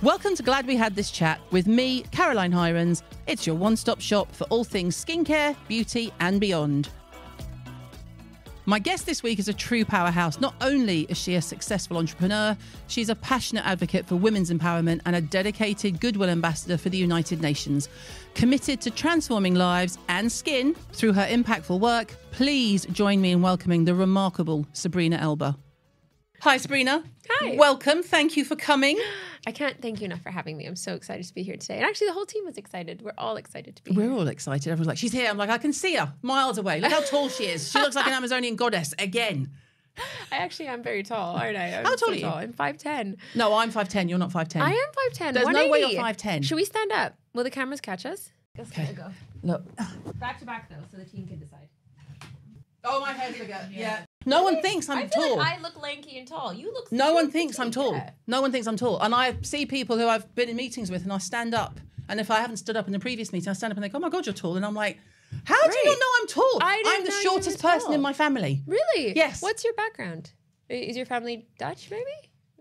Welcome to Glad We Had This Chat with me, Caroline Hirons. It's your one-stop shop for all things skincare, beauty and beyond. My guest this week is a true powerhouse. Not only is she a successful entrepreneur, she's a passionate advocate for women's empowerment and a dedicated goodwill ambassador for the United Nations. Committed to transforming lives and skin through her impactful work, please join me in welcoming the remarkable Sabrina Elba. Hi, Sabrina. Hi. Welcome. Thank you for coming. I can't thank you enough for having me. I'm so excited to be here today. And actually, the whole team was excited. We're all excited to be here. We're all excited. Everyone's like, she's here. I'm like, I can see her miles away. Look how tall she is. She looks like an Amazonian goddess again. I actually am very tall, aren't I? How tall are you? I'm 5'10". No, I'm 5'10". You're not 5'10". I am 5'10". There's no way you're 5'10". Should we stand up? Will the cameras catch us? Okay. Go. Look. Back to back, though, so the team can decide. Oh, my hair's bigger. Yeah. No one thinks I'm tall. Like I look lanky and tall. You look. No one thinks I'm tall. Yeah. No one thinks I'm tall. And I see people who I've been in meetings with and I stand up. And if I haven't stood up in the previous meeting, I stand up and they go, oh my God, you're tall. And I'm like, how do you not know I'm tall? I'm the shortest person in my family. Really? Yes. What's your background? Is your family Dutch, maybe?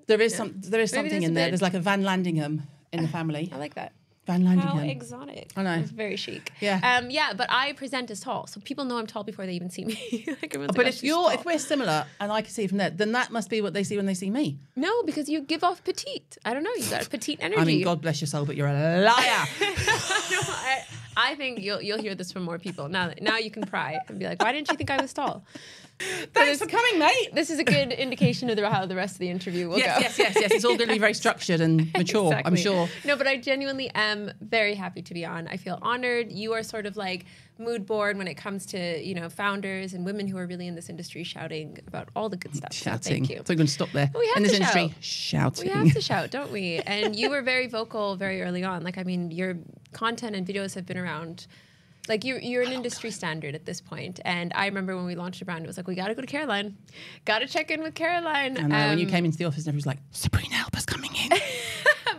There is something in there. There's like a Van Landingham in the family. I like that. Van Landingham. How exotic. I know. It's very chic. Yeah. Yeah, but I present as tall, so people know I'm tall before they even see me. But if we're similar and I can see it from there, then that must be what they see when they see me. No, because you give off petite. I don't know. You got a petite energy. I mean, God bless your soul, but you're a liar. I think you'll hear this from more people. Now you can pry and be like, why didn't you think I was tall? Thanks for coming, mate. This is a good indication of how the rest of the interview will go. Yes. It's all going to be very structured and mature, Exactly. I'm sure. No, but I genuinely am very happy to be on. I feel honored. You are sort of like mood board when it comes to, founders and women who are really in this industry shouting about all the good stuff. Shouting. So thank you. So we're going to stop there. We have in this to industry, shout. shouting. We have to shout, don't we? And you were very vocal very early on. Your content and videos have been around. Like you're an industry standard at this point. And I remember when we launched the brand, it was like, we got to go to Caroline. Got to check in with Caroline. I know, when you came into the office, everyone was like, Sabrina Elba's coming in.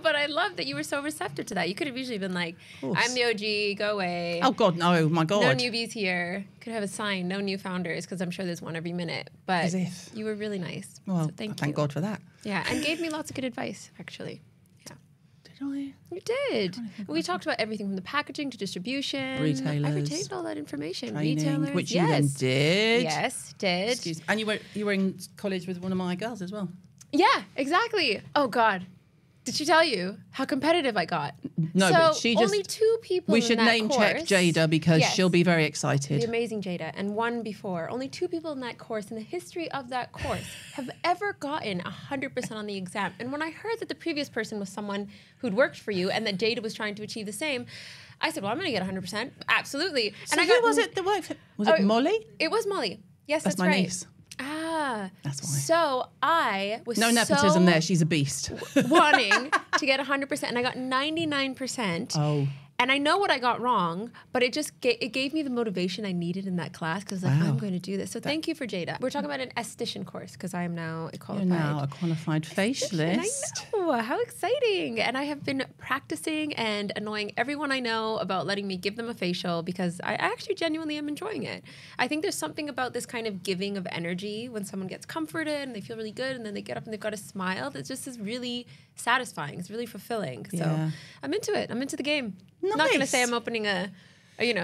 But I love that you were so receptive to that. You could have usually been like, I'm the OG, go away. Oh, God, no, my God. No newbies here. Could have a sign, no new founders, because I'm sure there's one every minute. But As if. You were really nice. Well, so thank God for that. Yeah, and gave me lots of good advice, actually. Did I? You did. We talked about everything from the packaging to distribution. Retailers. I retained all that information. Training, Retailers. which you then did. Yes, did. Excuse me. And you were in college with one of my girls as well. Yeah, exactly. Oh, God. Did she tell you how competitive I got? No, so but she just... only 2 people We in should that name check course. Jada because Yes. she'll be very excited. The amazing Jada, and one before. Only 2 people in that course, in the history of that course, have ever gotten 100% on the exam. And when I heard that the previous person was someone who'd worked for you and that Jada was trying to achieve the same, I said, well, I'm going to get 100%. Absolutely. So and who was it that worked for... Was it Molly? It was Molly. Yes, that's my right. niece. Ah. That's why. So I was No nepotism there. She's a beast. wanting to get 100%, and I got 99%. Oh. And I know what I got wrong, but it just it gave me the motivation I needed in that class because I'm going to do this. So thank you for Jada. We're talking about an esthetician course because I am now a qualified. You're now a qualified facialist. I know. How exciting. And I have been practicing and annoying everyone I know about letting me give them a facial because I actually genuinely am enjoying it. I think there's something about this kind of giving of energy when someone gets comforted and they feel really good and then they get up and they've got a smile. It just is really satisfying. It's really fulfilling. So I'm into it. I'm into the game. Nice. I'm not going to say I'm opening a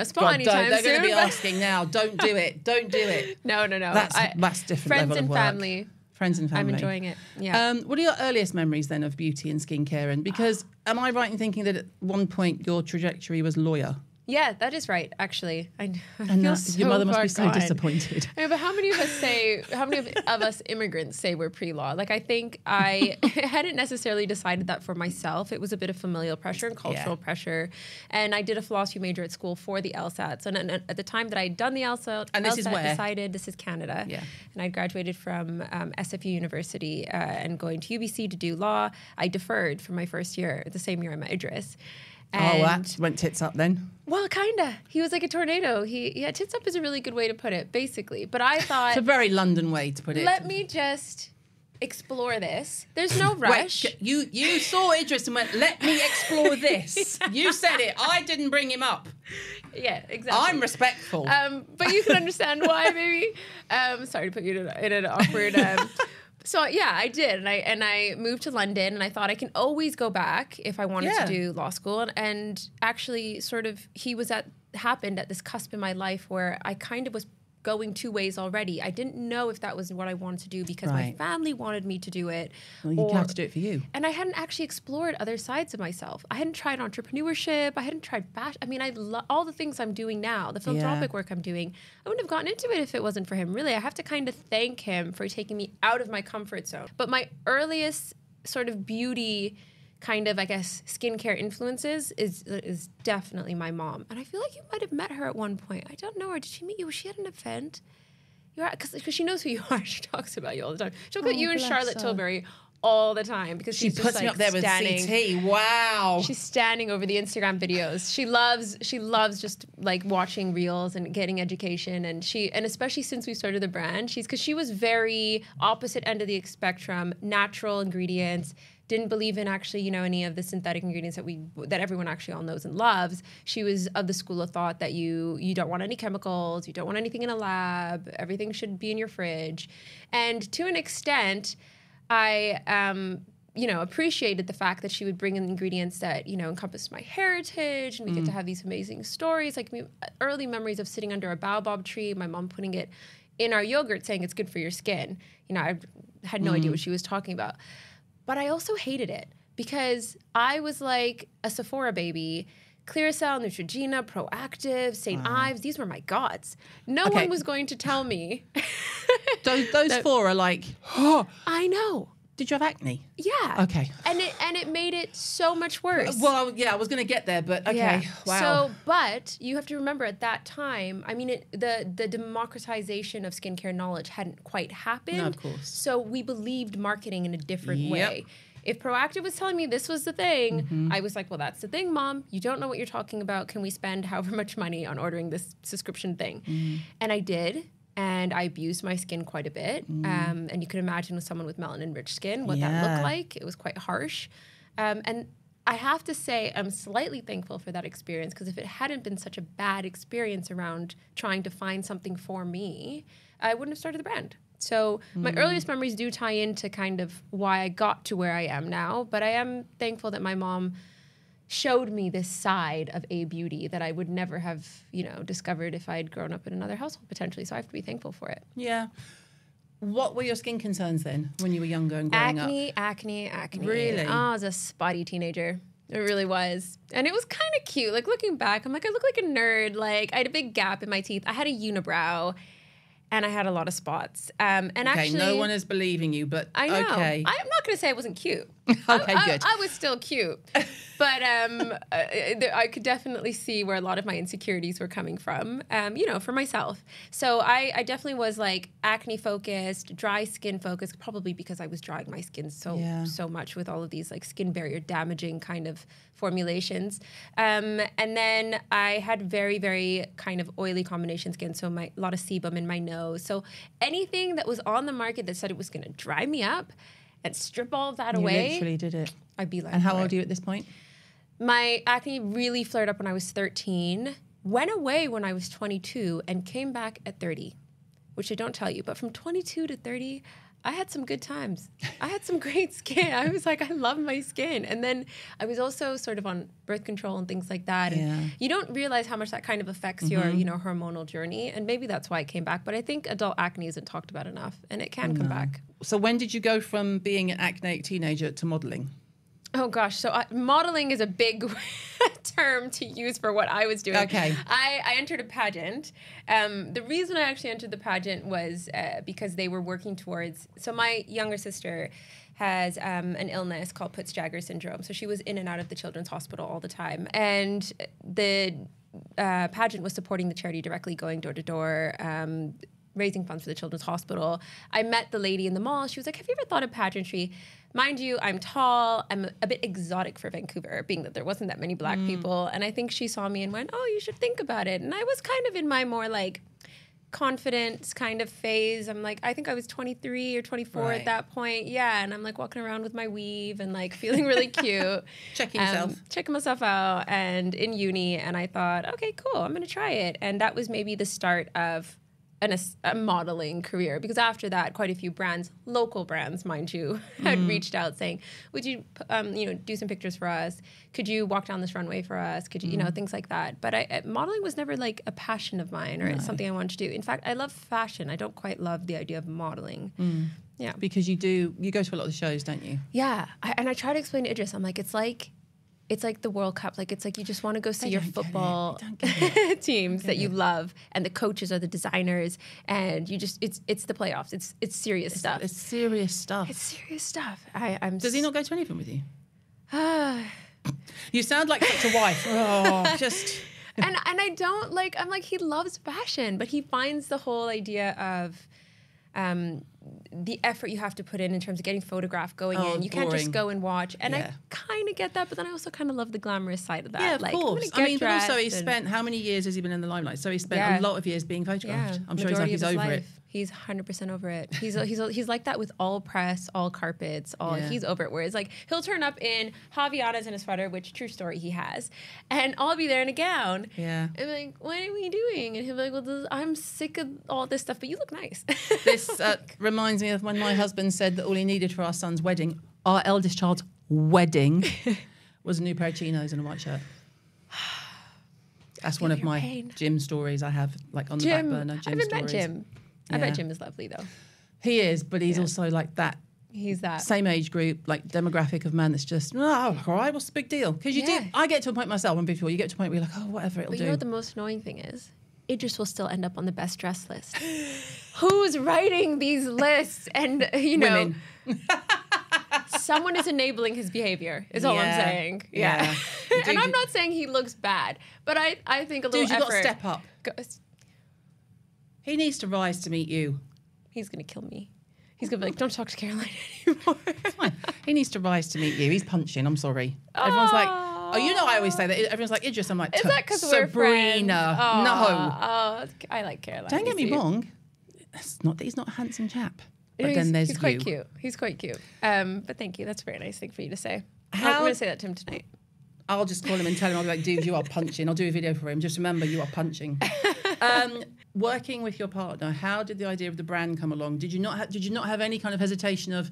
spa anytime they're soon. going to be asking now. Don't do it. Don't do it. No. That's different Friends level and of work. family. Friends and family. I'm enjoying it. Yeah. What are your earliest memories then of beauty and skincare? And because am I right in thinking that at one point your trajectory was lawyer? Yeah, that is right. Actually, I And feel so your mother must far be so gone. disappointed. Yeah, but how many of us immigrants say we're pre-law? Like, I think I hadn't necessarily decided that for myself. It was a bit of familial pressure and cultural pressure. And I did a philosophy major at school for the LSATs. And at the time that I had done the LSAT, And this is where? decided this is Canada. Yeah. And I graduated from SFU University and going to UBC to do law. I deferred for my first year, the same year I met Idris. Oh, that went tits up then? Well, kind of. He was like a tornado. Tits up is a really good way to put it, basically. But I thought... It's a very London way to put it. Let me just explore this. There's no rush. Wait, you saw Idris and went, let me explore this. You said it. I didn't bring him up. Yeah, exactly. I'm respectful. But you can understand why, maybe. Sorry to put you in an awkward... So yeah, I did, and I moved to London, and I thought I can always go back if I wanted to do law school. And actually, sort of, happened at this cusp in my life where I kind of was going two ways already. I didn't know if that was what I wanted to do because my family wanted me to do it. Well, you have to do it for you. And I hadn't actually explored other sides of myself. I hadn't tried entrepreneurship. I hadn't tried fashion. I mean, all the things I'm doing now, the philanthropic work I'm doing, I wouldn't have gotten into it if it wasn't for him. Really, I have to kind of thank him for taking me out of my comfort zone. But my earliest sort of beauty kind of, I guess, skincare influences is definitely my mom. And I feel like you might have met her at one point. I don't know her. Did she meet you? Was she at an event? Because she knows who you are. She talks about you all the time. She'll put you and Charlotte Tilbury all the time because she puts me up there with CT. Wow. She's standing over the Instagram videos. She loves just like watching reels and getting education. And especially since we started the brand, because she was very opposite end of the spectrum, natural ingredients. Didn't believe in actually, any of the synthetic ingredients that everyone actually all knows and loves. She was of the school of thought that you don't want any chemicals, you don't want anything in a lab, everything should be in your fridge. And to an extent, I appreciated the fact that she would bring in ingredients that, encompassed my heritage, and we get to have these amazing stories. Like early memories of sitting under a baobab tree, my mom putting it in our yogurt saying it's good for your skin. I had no idea what she was talking about. But I also hated it because I was like a Sephora baby. Clearasil, Neutrogena, Proactive, St. Ives, these were my gods. No one was going to tell me. Those four are like, I know. Did you have acne? Yeah. Okay. And it made it so much worse. Well, yeah, I was going to get there, but okay. Yeah. Wow. So, but you have to remember at that time, I mean, the democratization of skincare knowledge hadn't quite happened. No, of course. So we believed marketing in a different way. If Proactive was telling me this was the thing, I was like, well, that's the thing, Mom. You don't know what you're talking about. Can we spend however much money on ordering this subscription thing? And I did. And I abused my skin quite a bit. And you can imagine with someone with melanin-rich skin what that looked like. It was quite harsh. And I have to say I'm slightly thankful for that experience because if it hadn't been such a bad experience around trying to find something for me, I wouldn't have started the brand. So my earliest memories do tie into kind of why I got to where I am now. But I am thankful that my mom showed me this side of a beauty that I would never have, discovered if I had grown up in another household potentially. So I have to be thankful for it. Yeah. What were your skin concerns then when you were younger and growing up? Acne. Really? Oh, I was a spotty teenager. It really was. And it was kind of cute. Like looking back, I'm like, I look like a nerd. Like I had a big gap in my teeth. I had a unibrow. And I had a lot of spots. Actually, no one is believing you, but I know. Okay. I'm not going to say I wasn't cute. Good. I was still cute. But I could definitely see where a lot of my insecurities were coming from, for myself. So I definitely was like acne focused, dry skin focused, probably because I was drying my skin so much with all of these like skin barrier damaging kind of formulations. And then I had very, very kind of oily combination skin, so a lot of sebum in my nose. So anything that was on the market that said it was going to dry me up and strip all of that away. You literally did it. I'd be like, and how old are you at this point? My acne really flared up when I was 13, went away when I was 22, and came back at 30, which I don't tell you. But from 22 to 30, I had some good times. I had some great skin. I was like, I love my skin. And then I was also sort of on birth control and things like that. And you don't realize how much that kind of affects your, hormonal journey. And maybe that's why it came back. But I think adult acne isn't talked about enough, and it can come back. So when did you go from being an acneic teenager to modeling? Oh, gosh. So modeling is a big term to use for what I was doing. Okay. I entered a pageant. The reason I actually entered the pageant was because they were working towards... So my younger sister has an illness called Peutz-Jeghers syndrome. So she was in and out of the children's hospital all the time. And the pageant was supporting the charity directly, going door to door, raising funds for the children's hospital. I met the lady in the mall. She was like, have you ever thought of pageantry? Mind you, I'm tall. I'm a bit exotic for Vancouver, being that there wasn't that many black people. And I think she saw me and went, oh, you should think about it. And I was kind of in my more like confident kind of phase. I'm like, I think I was 23 or 24 at that point. Yeah. And I'm like walking around with my weave and like feeling really cute. Checking myself out and in uni. And I thought, okay, cool. I'm going to try it. And that was maybe the start of a modeling career, because after that, quite a few brands, local brands, mind you, had reached out saying, would you, do some pictures for us? Could you walk down this runway for us? Could you, things like that. But modeling was never like a passion of mine or something I wanted to do. In fact, I love fashion. I don't quite love the idea of modeling. Yeah. Because you go to a lot of the shows, don't you? Yeah. I try to explain to Idris, I'm like, it's like the World Cup. Like, it's like you just want to go see your football teams that you love, and the coaches are the designers, and you just, it's the playoffs. It's serious stuff. It's serious stuff. It's serious stuff. Does he not go to anything with you? You sound like such a wife. Oh, just... And I don't like, I'm like, he loves fashion, but he finds the whole idea of the effort you have to put in terms of getting photographed, going in. You can't just go and watch. And I kind of get that, but then I also kind of love the glamorous side of that. Yeah, of course. I mean, but also he spent, how many years has he been in the limelight? So he spent a lot of years being photographed. I'm sure he's over it. He's 100% over it. He's like that with all press, all carpets, he's over it. Whereas like he'll turn up in Javianas in a sweater, which true story he has, and I'll be there in a gown. Yeah. And I'm like, what are we doing? And he'll be like, well, I'm sick of all this stuff, but you look nice. This reminds me of when my husband said that all he needed for our son's wedding, our eldest child's wedding, was a new pair of chinos and a white shirt. That's one of my Jim stories I have, like on the back burner. I haven't met Jim. I bet Jim is lovely though. He is, but he's also like that. He's that same age group, like demographic of man that's just, all right, what's the big deal? Because you do. I get to a point myself when before you get to a point where you're like, oh, whatever, it'll do. You know what the most annoying thing is? Idris will still end up on the best dress list. Who's writing these lists? And Women. Someone is enabling his behavior, is all I'm saying. Yeah. And I'm not saying he looks bad, but I think a little effort. You've got to step up. He needs to rise to meet you. He's going to kill me. He's going to be like, don't talk to Caroline anymore. Fine. He needs to rise to meet you. He's punching. I'm sorry. Everyone's like, I always say that. Everyone's like, Idris. I'm like, is that because we're friends? Sabrina. No. I like Caroline. Don't get me wrong. It's not that he's not a handsome chap. But then there's he's quite cute. He's quite cute. But thank you. That's a very nice thing for you to say. I'm going to say that to him tonight. I'll just call him and tell him, I'll be like, dude, you are punching. I'll do a video for him. Just remember, you are punching. Working with your partner, how did the idea of the brand come along? Did you not have any kind of hesitation of,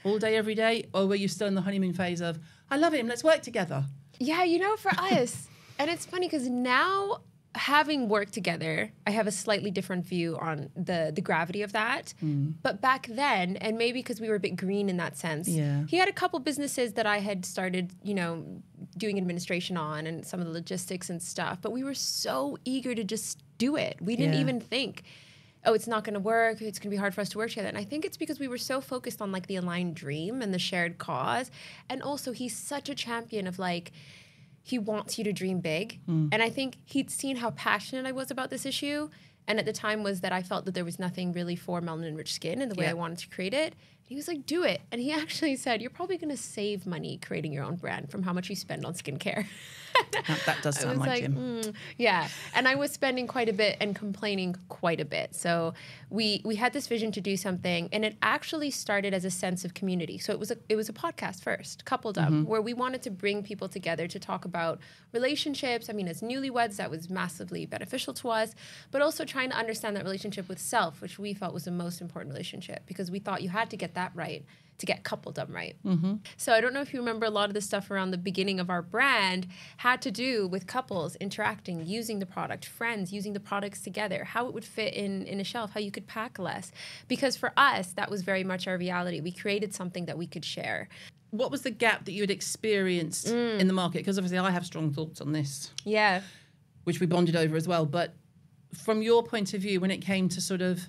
all day, every day? Or were you still in the honeymoon phase of, I love him, let's work together? Yeah, for us, and it's funny because now, having worked together, I have a slightly different view on the gravity of that. But back then, and maybe because we were a bit green in that sense, he had a couple businesses that I had started, doing administration on and some of the logistics and stuff. But we were so eager to just do it. We didn't even think, it's not going to work. It's going to be hard for us to work together. And I think it's because we were so focused on like the aligned dream and the shared cause. And also he's such a champion of like, he wants you to dream big. And I think he'd seen how passionate I was about this issue. And at the time was that I felt that there was nothing really for melanin-enriched skin and the way I wanted to create it. He was like, do it. And he actually said, you're probably going to save money creating your own brand from how much you spend on skincare. That does sound like Jim. Yeah. And I was spending quite a bit and complaining quite a bit. So we had this vision to do something, and it actually started as a sense of community. So it was a podcast first, coupled up, where we wanted to bring people together to talk about relationships. I mean, as newlyweds, that was massively beneficial to us, but also trying to understand that relationship with self, which we felt was the most important relationship, because we thought you had to get that right to get coupledom right. So I don't know if you remember, a lot of the stuff around the beginning of our brand had to do with couples interacting, using the product, friends using the products together, how it would fit in a shelf, how you could pack less. Because for us, that was very much our reality. We created something that we could share. What was the gap that you had experienced in the market? Because obviously I have strong thoughts on this. Yeah. Which we bonded over as well. But from your point of view, when it came to sort of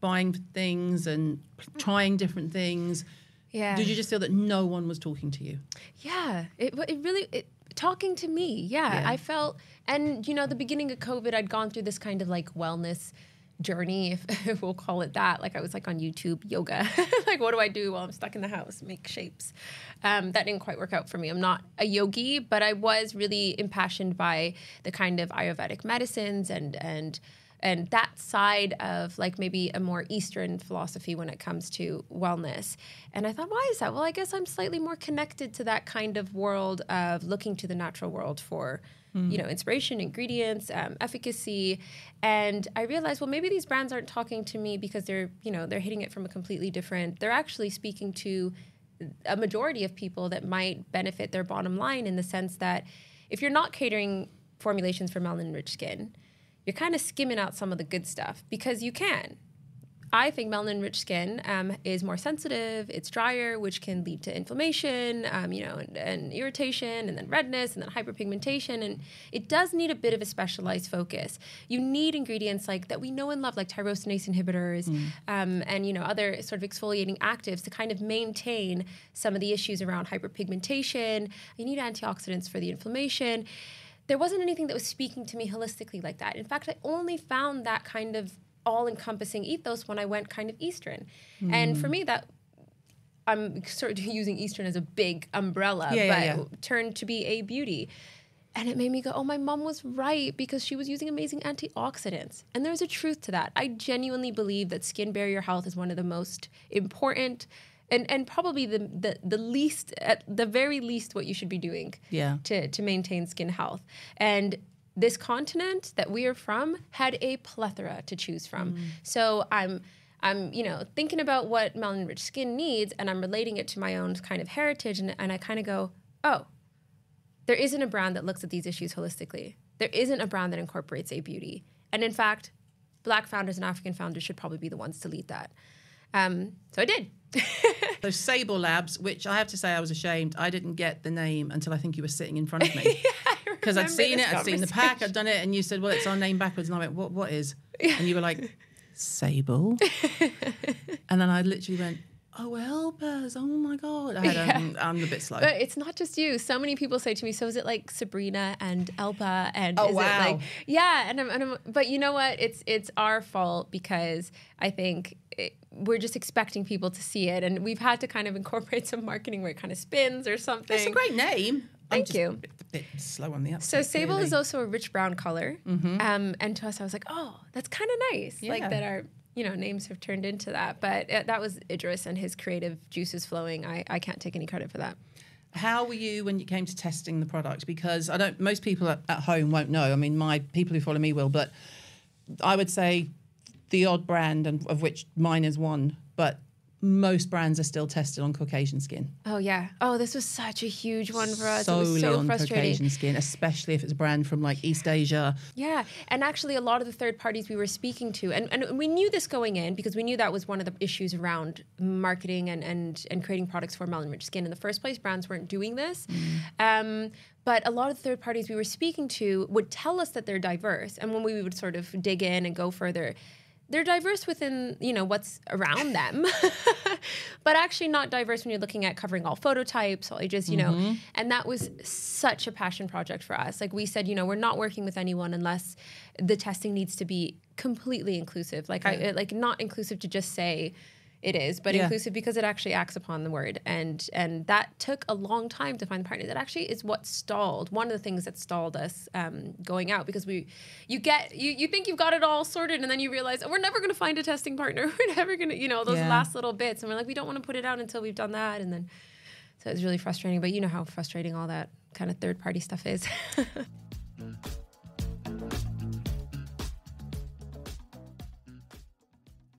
buying things and trying different things, did you just feel that no one was talking to you? Yeah, it really talking to me. Yeah, I felt, and the beginning of COVID, I'd gone through this kind of like wellness journey, if we'll call it that. Like I was like on YouTube yoga, like what do I do while I'm stuck in the house? Make shapes. That didn't quite work out for me. I'm not a yogi, but I was really impassioned by the kind of Ayurvedic medicines and and that side of like maybe a more Eastern philosophy when it comes to wellness. And I thought, why is that? Well, I guess I'm slightly more connected to that kind of world of looking to the natural world for, you know, inspiration, ingredients, efficacy. And I realized, well, maybe these brands aren't talking to me because they're, you know, they're hitting it from a completely different, they're actually speaking to a majority of people that might benefit their bottom line, in the sense that if you're not catering formulations for melanin-rich skin, you're kind of skimming out some of the good stuff, because you can. I think melanin-rich skin is more sensitive, it's drier, which can lead to inflammation, you know, and irritation, and then redness, and then hyperpigmentation, and it does need a bit of a specialized focus. You need ingredients like that we know and love, like tyrosinase inhibitors, and, you know, other sort of exfoliating actives to kind of maintain some of the issues around hyperpigmentation. You need antioxidants for the inflammation. There wasn't anything that was speaking to me holistically like that. In fact, I only found that kind of all-encompassing ethos when I went kind of Eastern. And for me, that I'm sort of using Eastern as a big umbrella, turned to be a beauty. And it made me go, oh, my mom was right, because she was using amazing antioxidants. And there's a truth to that. I genuinely believe that skin barrier health is one of the most important and probably the least, at the very least, what you should be doing to maintain skin health. And this continent that we are from had a plethora to choose from. So I'm you know, thinking about what melanin-rich skin needs, and I'm relating it to my own kind of heritage, and I kind of go, oh, there isn't a brand that looks at these issues holistically. There isn't a brand that incorporates a beauty. And in fact, Black founders and African founders should probably be the ones to lead that. So I did. So Sable Labs, which I have to say I was ashamed, I didn't get the name until I think you were sitting in front of me. Because I'd seen it, I'd seen the pack, I'd done it, and you said, well, it's our name backwards. And I went, what is? And you were like, Sable. And then I literally went, oh, Elba's, oh my God. I'm a bit slow. But it's not just you. So many people say to me, so is it like Sabrina and Elba? And oh, is wow. it like, yeah. And I'm, but you know what? It's our fault, because I think we're just expecting people to see it. And we've had to kind of incorporate some marketing where it kind of spins or something. It's a great name. Thank you. A bit slow on the uptake. So Sable really. is also a rich brown color. And to us, I was like, oh, that's kind of nice. Yeah. Like that our, you know, names have turned into that. But that was Idris and his creative juices flowing. I can't take any credit for that. How were you when you came to testing the product? Because most people at home won't know. I mean, my people who follow me will, but I would say the odd brand, and of which mine is one, but most brands are still tested on Caucasian skin. Oh, yeah. Oh, this was such a huge one for us. Solely it was so on frustrating. Caucasian skin, especially if it's a brand from like East Asia. Yeah. And actually a lot of the third parties we were speaking to, and we knew this going in, because we knew that was one of the issues around marketing and creating products for melanin-rich skin. In the first place, brands weren't doing this. But a lot of the third parties we were speaking to would tell us that they're diverse. And when we would sort of dig in and go further, they're diverse within, you know, what's around them, but actually not diverse when you're looking at covering all phototypes, all ages, you know, and that was such a passion project for us. Like we said, you know, we're not working with anyone unless the testing needs to be completely inclusive. Like like not inclusive to just say it is, but inclusive because it actually acts upon the word. And that took a long time to find the partner. That actually is what stalled. One of the things that stalled us going out, because you think you've got it all sorted, and then you realize, oh, we're never going to find a testing partner. We're never going to, you know, those last little bits. And we're like, we don't want to put it out until we've done that. And then, so it's really frustrating. But you know how frustrating all that kind of third party stuff is.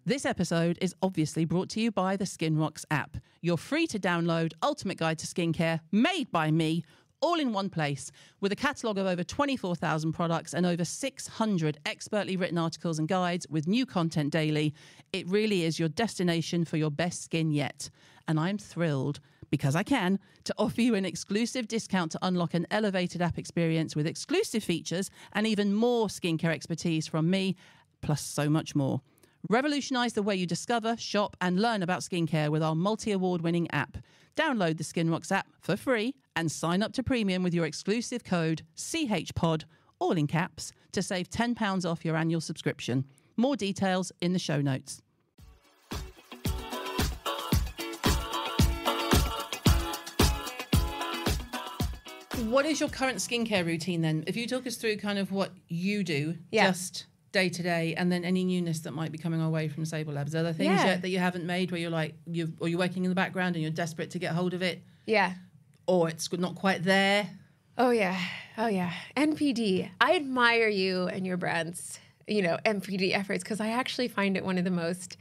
This episode is obviously brought to you by the SkinRocks app, your free-to-download ultimate guide to skincare, made by me, all in one place, with a catalogue of over 24,000 products and over 600 expertly written articles and guides with new content daily. It really is your destination for your best skin yet. And I'm thrilled, because I can, to offer you an exclusive discount to unlock an elevated app experience with exclusive features and even more skincare expertise from me, plus so much more. Revolutionise the way you discover, shop and learn about skincare with our multi-award-winning app. Download the SkinRocks app for free and sign up to premium with your exclusive code CHPOD, all in caps, to save £10 off your annual subscription. More details in the show notes. What is your current skincare routine then? If you talk us through kind of what you do, just day to day, and then any newness that might be coming our way from Sable Labs? Are there things yet that you haven't made where you're like, you're working in the background and you're desperate to get hold of it? Yeah. Or it's not quite there? Oh, yeah. NPD. I admire you and your brand's, NPD efforts, because I actually find it one of the most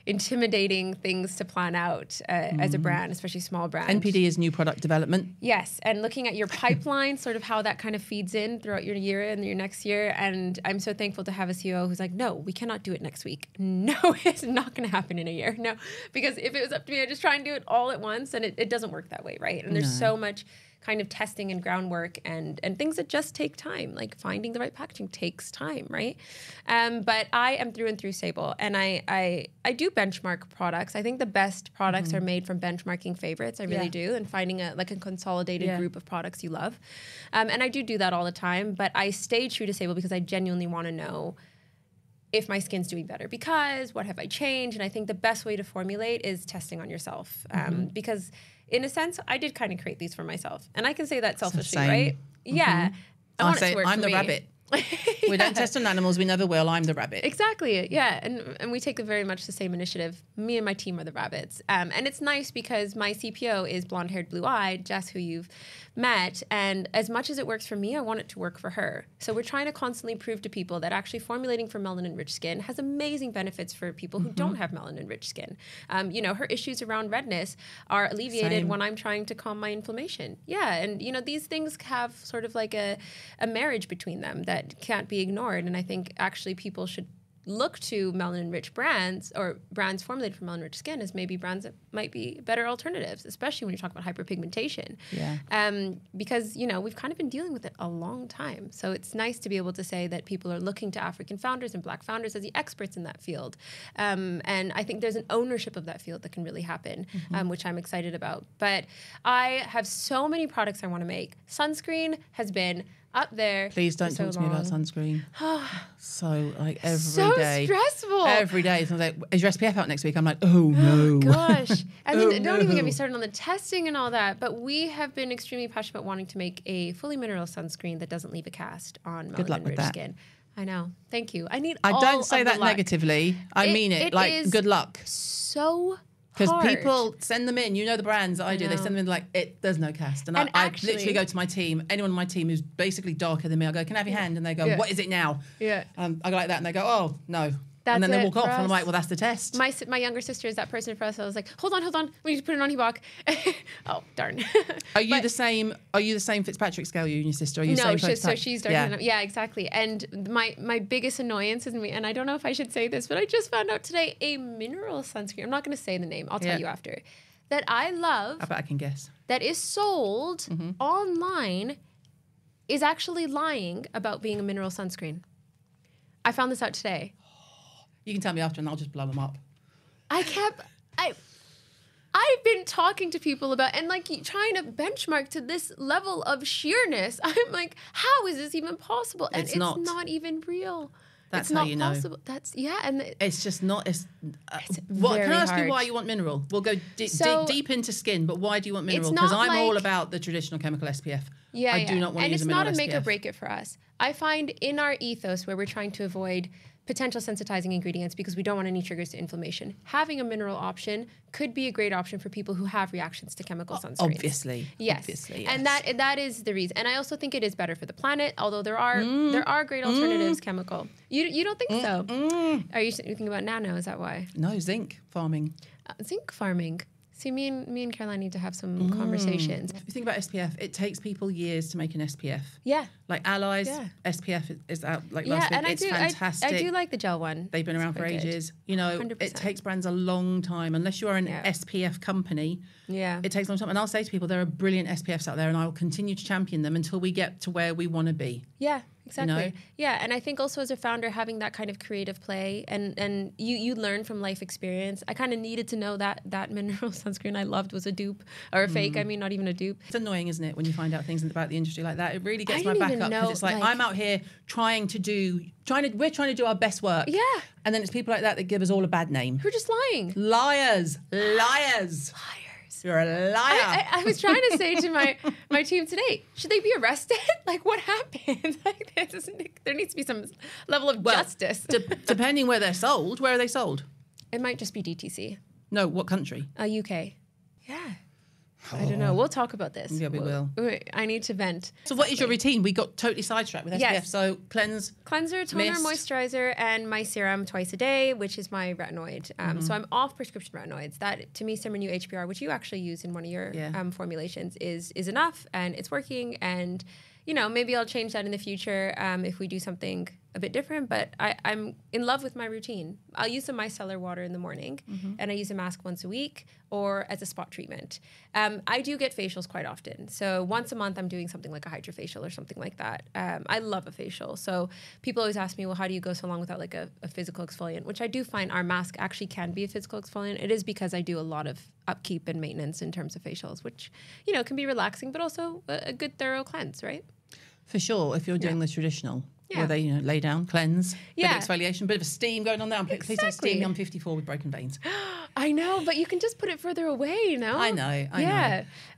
intimidating things to plan out as a brand, especially small brand. NPD is new product development. Yes, and looking at your pipeline, sort of how that kind of feeds in throughout your year and your next year. And I'm so thankful to have a CEO who's like, no, we cannot do it next week. No, it's not going to happen in a year. No, because if it was up to me, I'd just try and do it all at once, and it doesn't work that way, right? And there's so much kind of testing and groundwork and things that just take time, like finding the right packaging takes time, right? But I am through and through Sable, and I do benchmark products. I think the best products are made from benchmarking favorites. I really do, and finding a consolidated group of products you love. And I do that all the time, but I stay true to Sable because I genuinely want to know if my skin's doing better, because what have I changed? And I think the best way to formulate is testing on yourself, because in a sense, I did kind of create these for myself. And I can say that selfishly, right? Yeah. I want it to work I'm for the me. rabbit. We don't test on animals. We never will. I'm the rabbit. Exactly. Yeah. And we take very much the same initiative. Me and my team are the rabbits. And it's nice because my CPO is blonde-haired, blue-eyed, Jess, who you've met. And as much as it works for me, I want it to work for her. So we're trying to constantly prove to people that actually formulating for melanin-rich skin has amazing benefits for people who don't have melanin-rich skin. Her issues around redness are alleviated when I'm trying to calm my inflammation. Yeah. And, these things have sort of like a marriage between them that can't be ignored. And I think actually people should look to melanin-rich brands or brands formulated for melanin-rich skin as maybe brands that might be better alternatives, especially when you talk about hyperpigmentation. Yeah. Because, we've kind of been dealing with it a long time. So it's nice to be able to say that people are looking to African founders and Black founders as the experts in that field. And I think there's an ownership of that field that can really happen, which I'm excited about. But I have so many products I want to make. Sunscreen has been up there. Please don't talk to me about sunscreen. So every day. So stressful. Every day. So like, is your SPF out next week? I'm like, oh no. Gosh. And then don't even get me started on the testing and all that. But we have been extremely passionate about wanting to make a fully mineral sunscreen that doesn't leave a cast on melanin-rich skin. I know. Thank you. I don't say that negatively. I mean it. Like, good luck. So because people send them in, the brands that I do, they send them in like, there's no cast. And I literally go to my team, anyone on my team who's basically darker than me, I go, can I have your hand? And they go, what is it now? Yeah. I go like that and they go, oh, no. And then they walk off and I'm like, well, that's the test. My younger sister is that person for us. I was like, hold on. We need to put it on Hibok. Oh, darn. Are you the same Fitzpatrick scale, you and your sister? Are you no, so she's darker than yeah, exactly. And my biggest annoyance is, and I don't know if I should say this, but I just found out today, a mineral sunscreen, I'm not going to say the name, I'll tell you after, that I love. I bet I can guess. That is sold online is actually lying about being a mineral sunscreen. I found this out today. You can tell me after and I'll just blow them up. I've been talking to people about, and like trying to benchmark to this level of sheerness. I'm like, how is this even possible? And it's not even real. That's it's how not you possible. know. And it's just not. Can I ask hard. you why you want mineral? We'll go deep into skin, but why do you want mineral? Because I'm all about the traditional chemical SPF. Yeah, I do not want to use a mineral SPF. And it's not a make or break it for us. I find in our ethos where we're trying to avoid potential sensitizing ingredients because we don't want any triggers to inflammation, having a mineral option could be a great option for people who have reactions to chemical sunscreens. Obviously. Yes. And that is the reason. And I also think it is better for the planet, although there are great alternatives chemical. You don't think so? Are you thinking about nano? Is that why? No, zinc farming. Zinc farming. See, me and Caroline need to have some conversations. If you think about SPF, it takes people years to make an SPF. Yeah. Like Allies, SPF is out like last week. It's fantastic. I do like the gel one. They've been around for ages. 100%. It takes brands a long time. Unless you are an SPF company, it takes a long time. And I'll say to people, there are brilliant SPFs out there and I will continue to champion them until we get to where we want to be. Yeah. Exactly. Yeah, and I think also as a founder, having that kind of creative play and you learn from life experience. I kind of needed to know that mineral sunscreen I loved was a dupe or a fake. I mean, not even a dupe. It's annoying, isn't it, when you find out things about the industry like that? It really gets my back up because it's like I'm out here we're trying to do our best work. Yeah. And then it's people like that give us all a bad name. Who are just lying. Liars. nuts. You're a liar. I was trying to say to my team today, should they be arrested? Like, what happened? Like, there needs to be some level of justice. Depending where they're sold, where are they sold? It might just be DTC. No, what country? UK. Yeah. I don't know. We'll talk about this. Yeah, we will. I need to vent. So what is your routine? We got totally sidetracked with SPF. Yes. So Cleanser, toner, mist. moisturizer, and my serum twice a day, which is my retinoid. So I'm off prescription retinoids. That, to me, Seymour New HBR, which you actually use in one of your formulations, is enough, and it's working. And, you know, maybe I'll change that in the future if we do something a bit different, but I'm in love with my routine. I'll use the micellar water in the morning, and I use a mask once a week or as a spot treatment. I do get facials quite often. So once a month, I'm doing something like a hydrofacial or something like that. I love a facial. So people always ask me, well, how do you go so long without like a physical exfoliant? Which I do find our mask actually can be a physical exfoliant. It is because I do a lot of upkeep and maintenance in terms of facials, which, you know, can be relaxing, but also a good thorough cleanse, right? For sure, if you're doing the traditional. Yeah. Where they, you know, lay down, cleanse, Yeah. bit of exfoliation, bit of a steam going on there. Please don't steam me. I'm 54 with broken veins. I know, but you can just put it further away, you know? I know.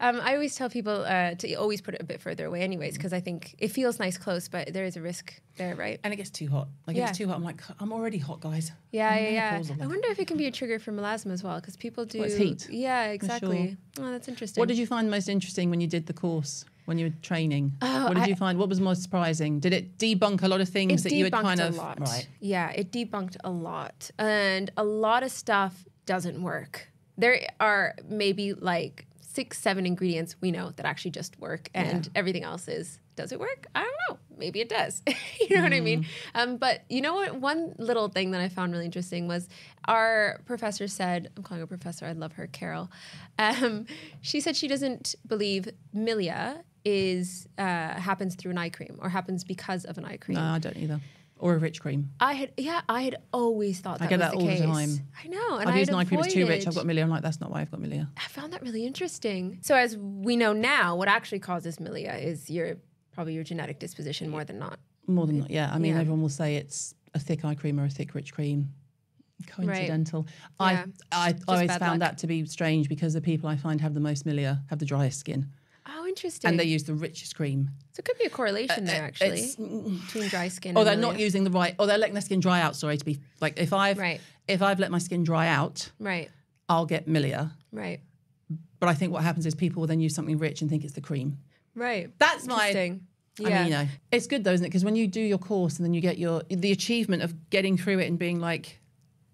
I always tell people to always put it a bit further away anyways, because I think it feels nice close, but there is a risk there, right? And it gets too hot. Like, if it's too hot, I'm like, I'm already hot, guys. Yeah. I wonder if it can be a trigger for melasma as well, because people do... Well, it's heat. Yeah, exactly. Sure. Oh, that's interesting. What did you find most interesting when you did the course? When you were training, what did you find? What was most surprising? Did it debunk a lot of things that you had kind of... a lot. Right. Yeah, it debunked a lot. And a lot of stuff doesn't work. There are maybe like 6-7 ingredients we know that actually just work, and everything else is, does it work? I don't know. Maybe it does. You know what I mean? But you know what? One little thing that I found really interesting was our professor said, I'm calling her professor, I love her, Carol. She said she doesn't believe milia happens through an eye cream or happens because of an eye cream. No, I don't either. Or a rich cream. I had always thought that was the case. I get that that all the time. I know. And I've used an eye cream that's too rich. I've got milia. I'm like, that's not why I've got milia. I found that really interesting. So as we know now, what actually causes milia is probably your genetic disposition more than not. More than not, yeah. I mean, everyone will say it's a thick eye cream or a thick rich cream. Coincidental. Right. I always found that to be strange, because the people I find have the most milia have the driest skin. Oh, interesting. And they use the richest cream. So it could be a correlation there, actually, between dry skin or and they're milia. not using the right, or they're letting their skin dry out, sorry, to be, like, if I've let my skin dry out, I'll get milia. Right. But I think what happens is people will then use something rich and think it's the cream. Right. That's my... Yeah. I mean, you know, it's good though, isn't it? Because when you do your course and then you get the achievement of getting through it and being like,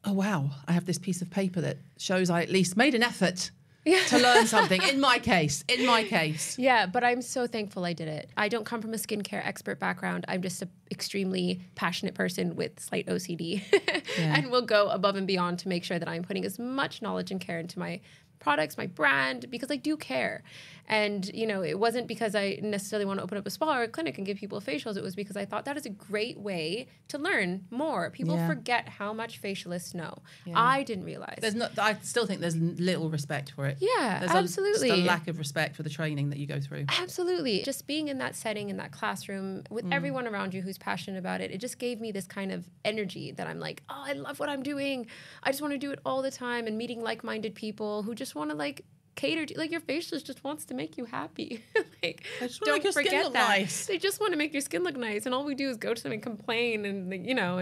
oh, wow, I have this piece of paper that shows I at least made an effort to learn something. In my case. Yeah, but I'm so thankful I did it. I don't come from a skincare expert background. I'm just an extremely passionate person with slight OCD and will go above and beyond to make sure that I'm putting as much knowledge and care into my products, my brand, because I do care. And, you know, it wasn't because I necessarily want to open up a spa or a clinic and give people facials. It was because I thought that is a great way to learn more. People forget how much facialists know. Yeah. I didn't realize. I still think there's little respect for it. Yeah, there's absolutely. Just a lack of respect for the training that you go through. Absolutely. Just being in that setting, in that classroom, with everyone around you who's passionate about it, it just gave me this kind of energy that I'm like, oh, I love what I'm doing. I just want to do it all the time, and meeting like-minded people who just want to, like, cater to, like, your facialist just wants to make you happy. Like, don't forget that. Nice. They just want to make your skin look nice, and all we do is go to them and complain, and, you know,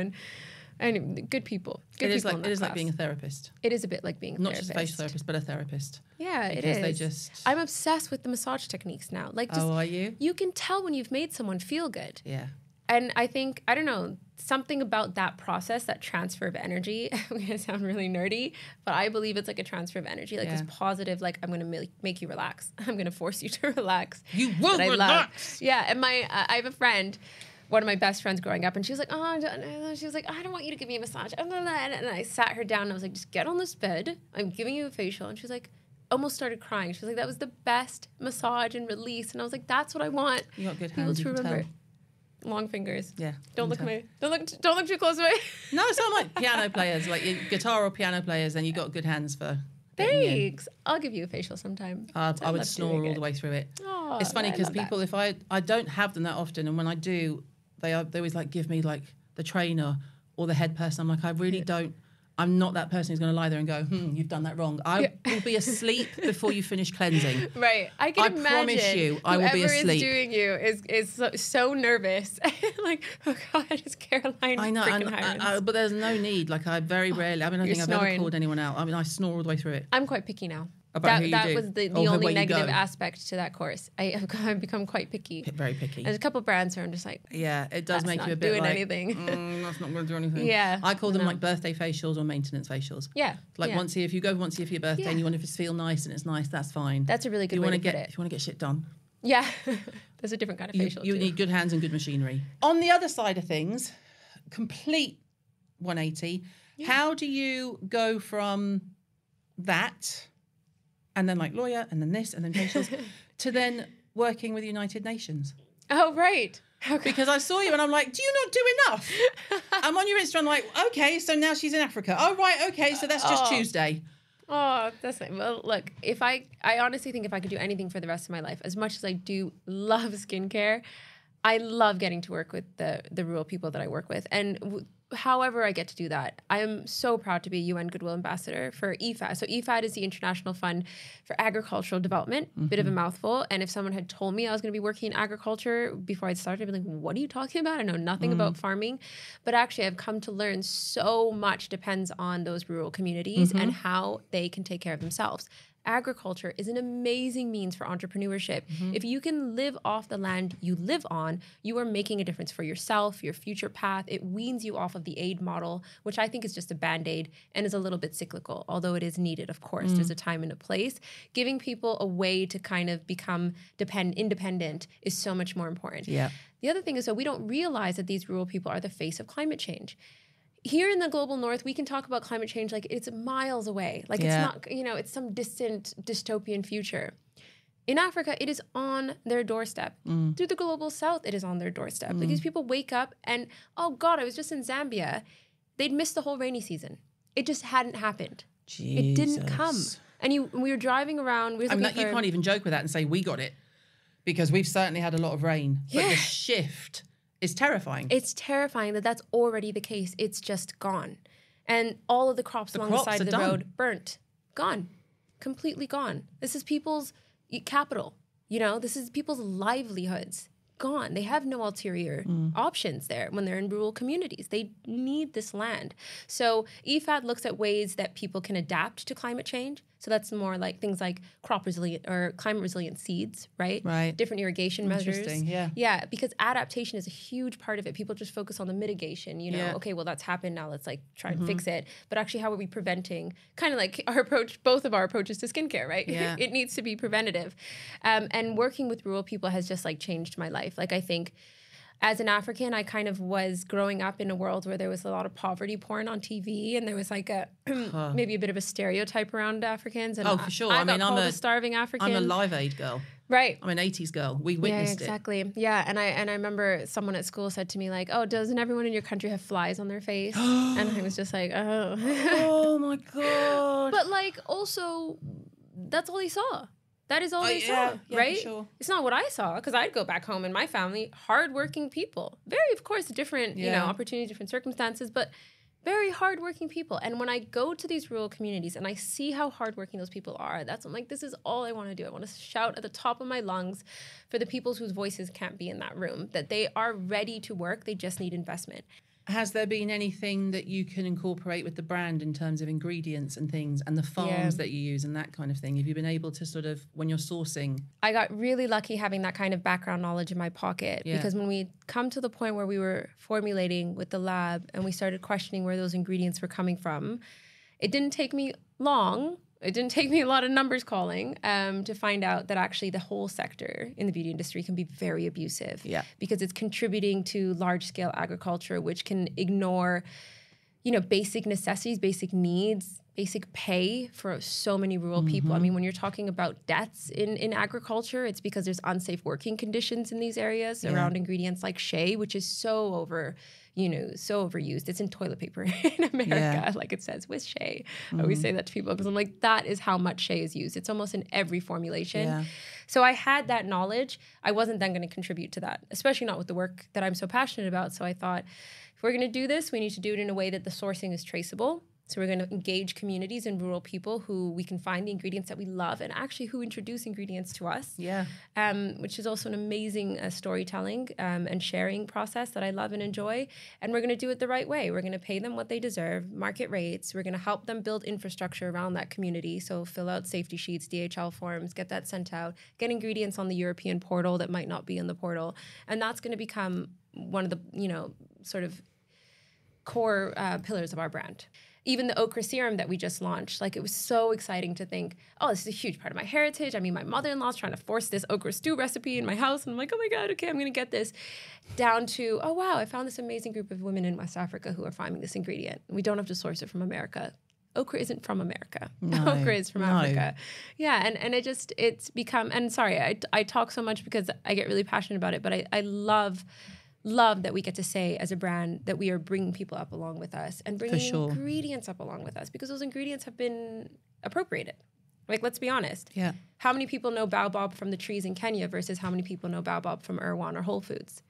and good people. It is like being a therapist. It is a bit like being a Not therapist. just a facial therapist, but a therapist. Yeah, because it is. I'm obsessed with the massage techniques now. Like, just, are you? You can tell when you've made someone feel good. Yeah. And I think, I don't know, something about that process, that transfer of energy, I'm going to sound really nerdy, but I believe it's like a transfer of energy, like this positive, like, I'm going to make you relax. I'm going to force you to relax. You will relax. Yeah, and I have a friend, one of my best friends growing up, and she was like, she was like, I don't want you to give me a massage. And I sat her down, and I was like, just get on this bed. I'm giving you a facial. And she was like, almost started crying. She was like, that was the best massage and release. And I was like, that's what I want. You got good people hands, to you can remember. tell. Long fingers. Yeah. Don't look too close away. No, it's not like piano players, like guitar or piano players, then you got good hands for. Thanks. I'll give you a facial sometime. I would snore all the way through it. Oh, it's funny because people, if I don't have them that often, and when I do, they always like give me like the trainer or the head person. I'm like, I really don't. I'm not that person who's going to lie there and go, you've done that wrong. I will be asleep before you finish cleansing. Right. I can imagine. I promise you, I will be asleep. Whoever is doing you is so nervous. Like, oh God, it's Caroline. I know, but there's no need. Like, I very rarely, I don't think I've ever called anyone out. I mean, I snore all the way through it. I'm quite picky now. About that was the only negative aspect to that course. I've become quite picky. Very picky. There's a couple brands where I'm just like, yeah, it does make you a bit doing like, anything. That's not going to do anything. Yeah, I call them like birthday facials or maintenance facials. Yeah, like once a year, if you go once a year for your birthday and you want to feel nice and it's nice, that's fine. That's a really good way to put it. If you want to get shit done. Yeah, there's a different kind of facial. You need good hands and good machinery. On the other side of things, complete 180. Yeah. How do you go from that? And then like lawyer, and then this, and then facials, to then working with United Nations. Oh, right. Because I saw you and I'm like, do you not do enough? I'm on your Instagram like, okay, so now she's in Africa. Oh, right, okay, so that's just Tuesday. Oh, that's like, well, look, I honestly think if I could do anything for the rest of my life, as much as I do love skincare, I love getting to work with the rural people that I work with. And however I get to do that, I am so proud to be a UN Goodwill Ambassador for IFAD. So IFAD is the International Fund for Agricultural Development, bit of a mouthful. And if someone had told me I was going to be working in agriculture before I'd started, I'd be like, what are you talking about? I know nothing about farming. But actually, I've come to learn so much depends on those rural communities and how they can take care of themselves. Agriculture is an amazing means for entrepreneurship. If you can live off the land you live on, you are making a difference for yourself, your future path. It weans you off of the aid model, which I think is just a Band-Aid and is a little bit cyclical, although it is needed, of course. There's a time and a place. Giving people a way to kind of become independent is so much more important. Yeah. The other thing is that we don't realize that these rural people are the face of climate change. Here in the global north, we can talk about climate change like it's miles away. Like it's not, it's some distant dystopian future. In Africa, it is on their doorstep. Through the global south, it is on their doorstep. Like these people wake up and, oh God, I was just in Zambia. They'd missed the whole rainy season. It just hadn't happened. Jesus. It didn't come. And we were driving around. You can't even joke with that and say we got it because we've certainly had a lot of rain. But the shift... It's terrifying. It's terrifying that that's already the case. It's just gone. And all of the crops along the side of the road, burnt, gone, completely gone. This is people's capital, this is people's livelihoods, gone. They have no ulterior options there when they're in rural communities. They need this land. So IFAD looks at ways that people can adapt to climate change. So that's more like things like crop resilient or climate resilient seeds, right? Right. Different irrigation measures. Interesting, yeah. Yeah, because adaptation is a huge part of it. People just focus on the mitigation, okay, well, that's happened. Now let's like try and fix it. But actually, how are we preventing? Kind of like our approach, both of our approaches to skincare, right? Yeah. It needs to be preventative. And working with rural people has just like changed my life. Like I think as an African, I kind of was growing up in a world where there was a lot of poverty porn on TV, and there was like a maybe a bit of a stereotype around Africans. And for sure. I'm a starving African. I'm a Live Aid girl. Right. I'm an 80s girl. We witnessed it. Exactly. Yeah. And I remember someone at school said to me like, oh, doesn't everyone in your country have flies on their face? And I was just like, oh. Oh my God. But like also, that's all he saw. That is all they saw, right? Sure. It's not what I saw, because I'd go back home and my family, hardworking people. Very, of course, different, opportunities, different circumstances, but very hardworking people. And when I go to these rural communities and I see how hardworking those people are, I'm like, this is all I want to do. I want to shout at the top of my lungs for the people whose voices can't be in that room, that they are ready to work. They just need investment. Has there been anything that you can incorporate with the brand in terms of ingredients and things and the farms that you use and that kind of thing? Have you been able to sort of, when you're sourcing? I got really lucky having that kind of background knowledge in my pocket because when we come to the point where we were formulating with the lab and we started questioning where those ingredients were coming from, it didn't take me long. It didn't take me a lot of numbers calling to find out that actually the whole sector in the beauty industry can be very abusive because it's contributing to large-scale agriculture, which can ignore, basic necessities, basic needs, basic pay for so many rural people. I mean, when you're talking about deaths in agriculture, it's because there's unsafe working conditions in these areas around ingredients like shea, which is so overused. It's in toilet paper in America, like it says, with shea. I always say that to people because I'm like, that is how much shea is used. It's almost in every formulation. Yeah. So I had that knowledge. I wasn't then going to contribute to that, especially not with the work that I'm so passionate about. So I thought, if we're going to do this, we need to do it in a way that the sourcing is traceable. So we're going to engage communities and rural people who we can find the ingredients that we love and actually who introduce ingredients to us. Yeah. Which is also an amazing storytelling and sharing process that I love and enjoy. And we're going to do it the right way. We're going to pay them what they deserve, market rates. We're going to help them build infrastructure around that community. So fill out safety sheets, DHL forms, get that sent out, get ingredients on the European portal that might not be in the portal. And that's going to become one of the, sort of core pillars of our brand. Even the okra serum that we just launched, like, it was so exciting to think, oh, this is a huge part of my heritage. I mean, my mother-in-law's trying to force this okra stew recipe in my house. And I'm like, oh my God, okay, I'm going to get this. Down to, oh, wow, I found this amazing group of women in West Africa who are finding this ingredient. We don't have to source it from America. Okra isn't from America. No, okra is from Africa. Yeah, and it's become, and sorry, I talk so much because I get really passionate about it, but I love that we get to say as a brand that we are bringing people up along with us and bringing ingredients up along with us, because those ingredients have been appropriated. Like, let's be honest. Yeah. How many people know baobab from the trees in Kenya versus how many people know baobab from Erewhon or Whole Foods?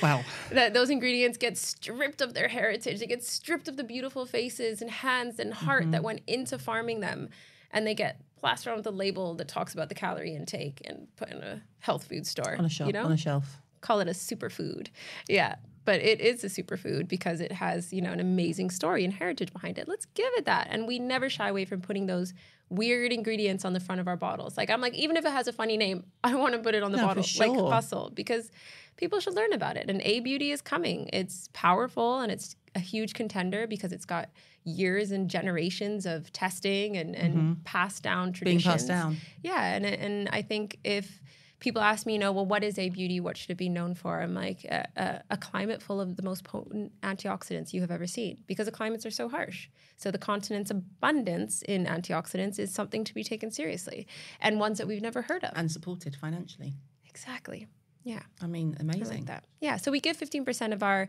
Wow. That those ingredients get stripped of their heritage. They get stripped of the beautiful faces and hands and heart that went into farming them. And they get plastered on with a label that talks about the calorie intake and put in a health food store. On a shelf. On a shelf. Call it a superfood. Yeah. But it is a superfood because it has, an amazing story and heritage behind it. Let's give it that. And we never shy away from putting those weird ingredients on the front of our bottles. Like, I'm like, even if it has a funny name, I want to put it on the bottle, like bustle, because people should learn about it. And A-Beauty is coming. It's powerful and it's a huge contender because it's got years and generations of testing and passed down traditions. Being passed down. Yeah. And I think if people ask me, well, what is A-Beauty? What should it be known for? I'm like, a climate full of the most potent antioxidants you have ever seen, because the climates are so harsh. So the continent's abundance in antioxidants is something to be taken seriously, and ones that we've never heard of. And supported financially. Exactly. Yeah. I mean, amazing. I like that. Yeah. So we give 15% of our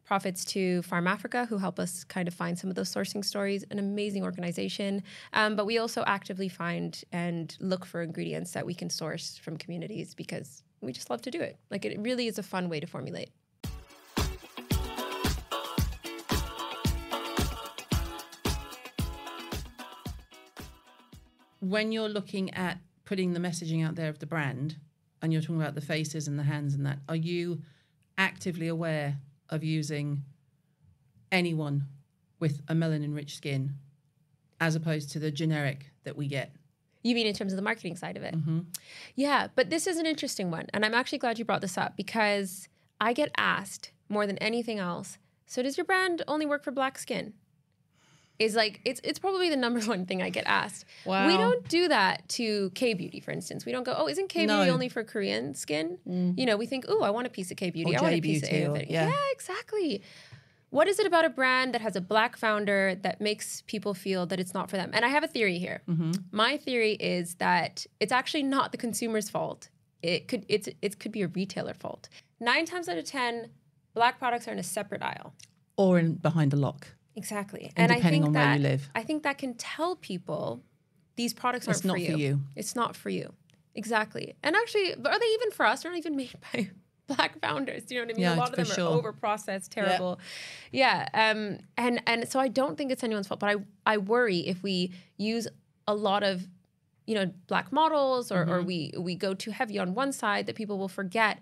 profits to Farm Africa, who help us kind of find some of those sourcing stories, an amazing organization. But we also actively find and look for ingredients that we can source from communities because we just love to do it. Like, it really is a fun way to formulate. When you're looking at putting the messaging out there of the brand, and you're talking about the faces and the hands and that, are you actively aware of using anyone with a melanin-rich skin as opposed to the generic that we get? You mean in terms of the marketing side of it? Mm-hmm. Yeah, but this is an interesting one. And I'm actually glad you brought this up, because I get asked more than anything else, so does your brand only work for black skin? Is like, it's probably the number one thing I get asked. Wow. We don't do that to K-Beauty, for instance. We don't go, oh, isn't K-Beauty only for Korean skin? We think, oh, I want a piece of K-Beauty. I want a piece of Aoife. Yeah, exactly. What is it about a brand that has a black founder that makes people feel that it's not for them? And I have a theory here. My theory is that it's actually not the consumer's fault. It could be a retailer fault. 9 times out of 10, black products are in a separate aisle. Or behind a lock. Exactly. And depending on where you live. I think that can tell people these products aren't for you. It's not for you. It's not for you. Exactly. And actually, are they even for us? They're not even made by black founders. Do you know what I mean? Yeah, a lot of them are over-processed, terrible. Yeah. And so I don't think it's anyone's fault, but I worry if we use a lot of, black models or we go too heavy on one side, that people will forget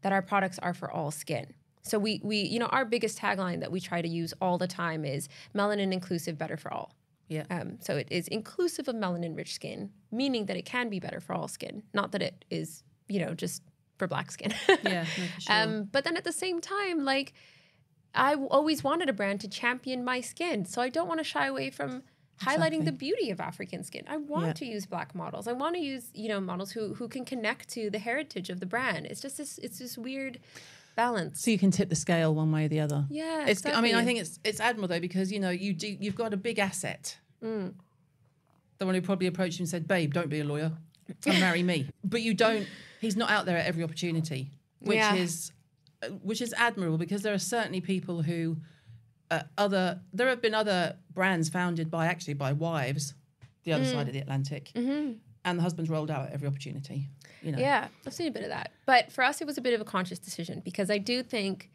that our products are for all skin. So we our biggest tagline that we try to use all the time is melanin inclusive, better for all. Yeah. So it is inclusive of melanin-rich skin, meaning that it can be better for all skin, not that it is, just for black skin. Yeah, no, for sure. But then at the same time, like, I always wanted a brand to champion my skin, so I don't want to shy away from highlighting the beauty of African skin. I want to use black models. I want to use, models who can connect to the heritage of the brand. It's just this weird balance. So you can tip the scale one way or the other. Yeah, exactly. I mean, I think it's admirable though, because you've got a big asset. The one who probably approached you and said, "Babe, don't be a lawyer, come marry me." But you don't. He's not out there at every opportunity, which is admirable, because there are certainly people who there have been other brands founded by wives, the other side of the Atlantic, and the husbands rolled out at every opportunity. Yeah, I've seen a bit of that. But for us, it was a bit of a conscious decision, because I do think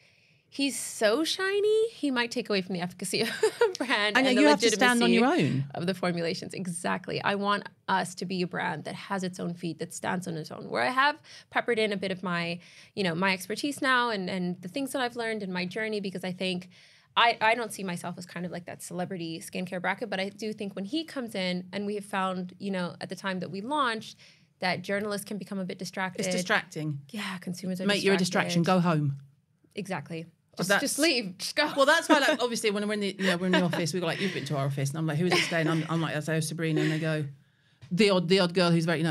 he's so shiny, he might take away from the efficacy of a brand. And the you have to stand on your own. Of the formulations. Exactly. I want us to be a brand that has its own feet, that stands on its own, where I have peppered in a bit of my, my expertise now and the things that I've learned in my journey, because I think I don't see myself as kind of like that celebrity skincare bracket, but I do think when he comes in, and we have found, at the time that we launched, that journalists can become a bit distracted. It's distracting. Yeah, consumers are Mate, you're a distraction. Go home. Exactly. Just leave. Just go. Well, that's why, like, obviously, when we're in the office, we go like, you've been to our office, and I'm like, who is it today? And I'm like, that's Sabrina, and they go, the odd girl who's very,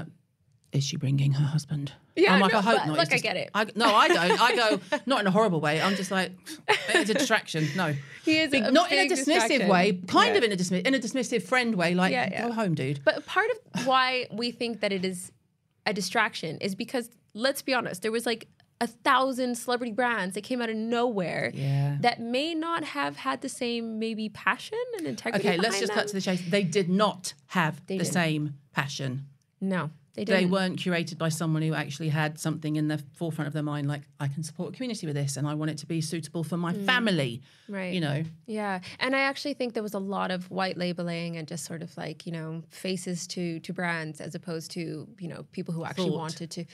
is she bringing her husband? Yeah, I'm like, I hope not. Look, I get it. No, I don't. I go, not in a horrible way. I'm just like, it's a distraction. No. He is not in a dismissive way, kind of in a dismissive friend way, like, go home, dude. But part of why we think that it is a distraction is because, let's be honest, there was like 1,000 celebrity brands that came out of nowhere that may not have had the same maybe passion and integrity. Okay, let's just cut to the chase. They did not have the same passion. No, they didn't. They weren't curated by someone who actually had something in the forefront of their mind, like, I can support a community with this and I want it to be suitable for my family. Right. Yeah. And I actually think there was a lot of white labeling and just sort of like, faces to brands as opposed to, people who actually wanted to.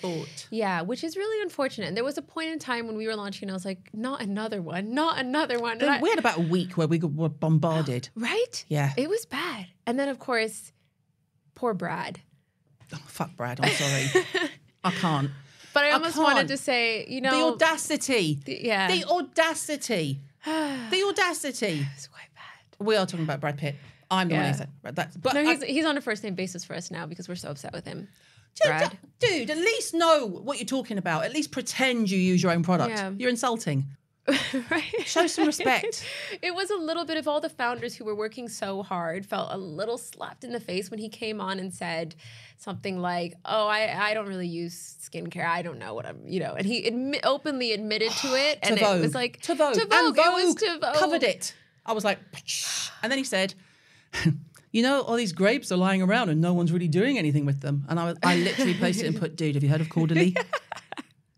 Yeah, which is really unfortunate. And there was a point in time when we were launching and I was like, not another one. We had about a week where we were bombarded. Right? Yeah. It was bad. And then, of course, poor Brad. Oh, fuck Brad, I'm sorry. I can't. But I almost wanted to say, the audacity. The audacity. The audacity. It's quite bad. We are talking about Brad Pitt. I'm the one who said that. But no, he's on a first name basis for us now because we're so upset with him. Brad. Dude, at least know what you're talking about. At least pretend you use your own product. Yeah. You're insulting. Right. Show some respect. It was a little bit of all the founders who were working so hard felt a little slapped in the face when he came on and said something like, oh, I don't really use skincare. I don't know what I'm, And he openly admitted to it. And Vogue. It was like, to Vogue. To Vogue. And Vogue it was to Vogue. Covered it. I was like, and then he said, all these grapes are lying around and no one's really doing anything with them. And I literally posted and put, dude, have you heard of Cordially?